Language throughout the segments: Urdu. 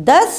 10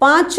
5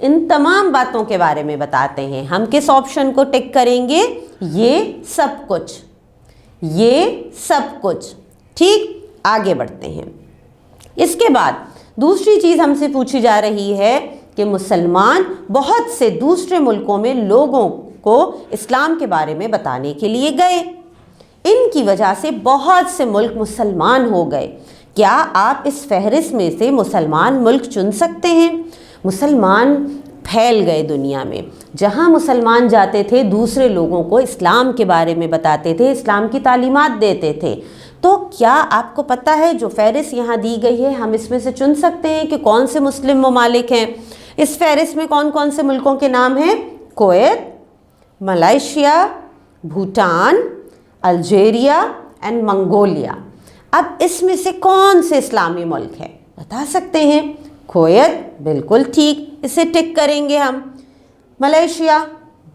ان تمام باتوں کے بارے میں بتاتے ہیں۔ ہم کس آپشن کو ٹک کریں گے؟ یہ سب کچھ، یہ سب کچھ۔ ٹھیک، آگے بڑھتے ہیں۔ اس کے بعد دوسری چیز ہم سے پوچھی جا رہی ہے کہ مسلمان بہت سے دوسرے ملکوں میں لوگوں کو اسلام کے بارے میں بتانے کے لیے گئے، ان کی وجہ سے بہت سے ملک مسلمان ہو گئے۔ کیا آپ اس فہرست میں سے مسلمان ملک چن سکتے ہیں؟ مسلمان پھیل گئے دنیا میں، جہاں مسلمان جاتے تھے دوسرے لوگوں کو اسلام کے بارے میں بتاتے تھے، اسلام کی تعلیمات دیتے تھے۔ تو کیا آپ کو پتہ ہے جو فہرست یہاں دی گئی ہے ہم اس میں سے چن سکتے ہیں کہ کون سے مسلم ممالک ہیں؟ اس فہرست میں کون کون سے ملکوں کے نام ہیں؟ Kuwait, Malaysia, Bhutan, Algeria and Mongolia. اب اس میں سے کون سے اسلامی ملک ہے بتا سکتے ہیں؟ کویت بالکل ٹھیک، اسے ٹک کریں گے ہم۔ ملائیشیا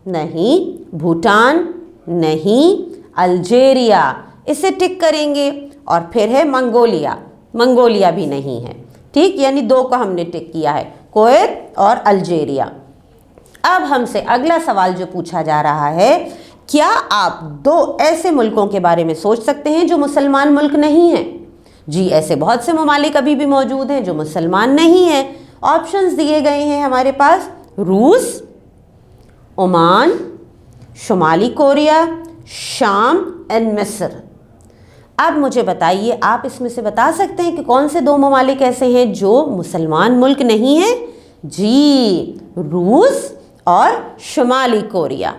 نہیں، بھوٹان نہیں، الجیریا اسے ٹک کریں گے، اور پھر ہے منگولیا، منگولیا بھی نہیں ہے۔ ٹھیک، یعنی دو کو ہم نے ٹک کیا ہے، کویت اور الجیریا۔ اب ہم سے اگلا سوال جو پوچھا جا رہا ہے، کیا آپ دو ایسے ملکوں کے بارے میں سوچ سکتے ہیں جو مسلمان ملک نہیں ہیں؟ جی، ایسے بہت سے ممالک ابھی بھی موجود ہیں جو مسلمان نہیں ہیں۔ آپشنز دیے گئے ہیں ہمارے پاس: روس، عمان، شمالی کوریا، شام اینڈ مصر۔ اب مجھے بتائیے، آپ اس میں سے بتا سکتے ہیں کہ کون سے دو ممالک ایسے ہیں جو مسلمان ملک نہیں ہیں؟ جی، روس اور شمالی کوریا،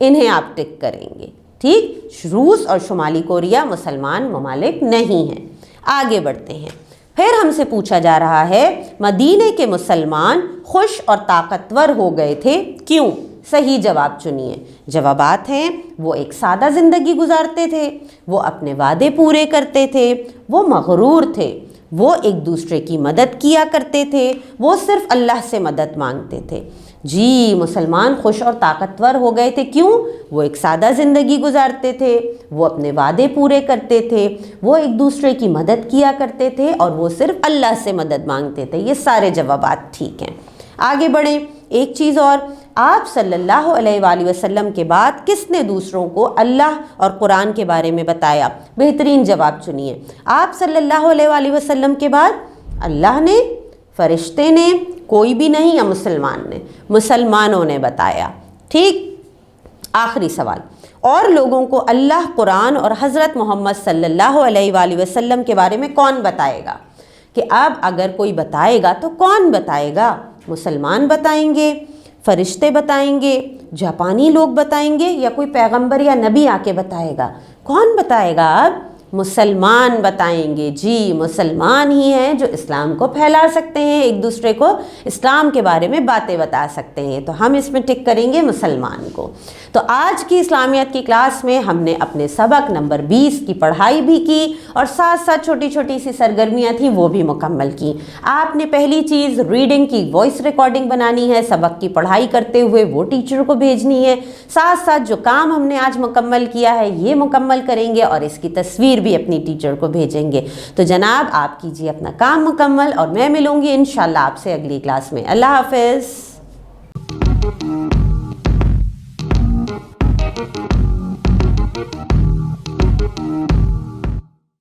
انہیں آپ ٹک کریں گے۔ ٹھیک، روس اور شمالی کوریا مسلمان ممالک نہیں ہیں۔ آگے بڑھتے ہیں۔ پھر ہم سے پوچھا جا رہا ہے، مدینے کے مسلمان خوش اور طاقتور ہو گئے تھے، کیوں؟ صحیح جواب چنیے۔ جوابات ہیں: وہ ایک سادہ زندگی گزارتے تھے، وہ اپنے وعدے پورے کرتے تھے، وہ مغرور تھے، وہ ایک دوسرے کی مدد کیا کرتے تھے، وہ صرف اللہ سے مدد مانگتے تھے۔ جی، مسلمان خوش اور طاقتور ہو گئے تھے، کیوں؟ وہ ایک سادہ زندگی گزارتے تھے، وہ اپنے وعدے پورے کرتے تھے، وہ ایک دوسرے کی مدد کیا کرتے تھے، اور وہ صرف اللہ سے مدد مانگتے تھے۔ یہ سارے جوابات ٹھیک ہیں۔ آگے بڑھیں۔ ایک چیز اور، آپ صلی اللہ علیہ وآلہ وسلم کے بعد کس نے دوسروں کو اللہ اور قرآن کے بارے میں بتایا؟ بہترین جواب چنیے۔ آپ صلی اللہ علیہ وآلہ وسلم کے بعد اللہ نے، فرشتے نے، کوئی بھی نہیں، یا مسلمان نے؟ مسلمانوں نے بتایا۔ ٹھیک، آخری سوال، اور لوگوں کو اللہ، قرآن اور حضرت محمد صلی اللہ علیہ وآلہ وسلم کے بارے میں کون بتائے گا؟ کہ اب اگر کوئی بتائے گا تو کون بتائے گا؟ مسلمان بتائیں گے، فرشتے بتائیں گے، جاپانی لوگ بتائیں گے، یا کوئی پیغمبر یا نبی آ کے بتائے گا؟ کون بتائے گا؟ اب مسلمان بتائیں گے۔ جی، مسلمان ہی ہیں جو اسلام کو پھیلا سکتے ہیں، ایک دوسرے کو اسلام کے بارے میں باتیں بتا سکتے ہیں، تو ہم اس میں ٹک کریں گے مسلمان کو۔ تو آج کی اسلامیات کی کلاس میں ہم نے اپنے سبق نمبر 20 کی پڑھائی بھی کی، اور ساتھ ساتھ چھوٹی چھوٹی سی سرگرمیاں تھیں وہ بھی مکمل کی۔ آپ نے پہلی چیز ریڈنگ کی وائس ریکارڈنگ بنانی ہے، سبق کی پڑھائی کرتے ہوئے وہ ٹیچر کو بھیجنی ہے، ساتھ ساتھ جو کام ہم نے آج مکمل کیا ہے یہ مکمل کریں گے، اور اس کی تصویر بھی اپنی ٹیچر کو بھیجیں گے۔ تو جناب، آپ کیجیے اپنا کام مکمل، اور میں ملوں گی انشاءاللہ آپ سے اگلی کلاس میں۔ اللہ حافظ۔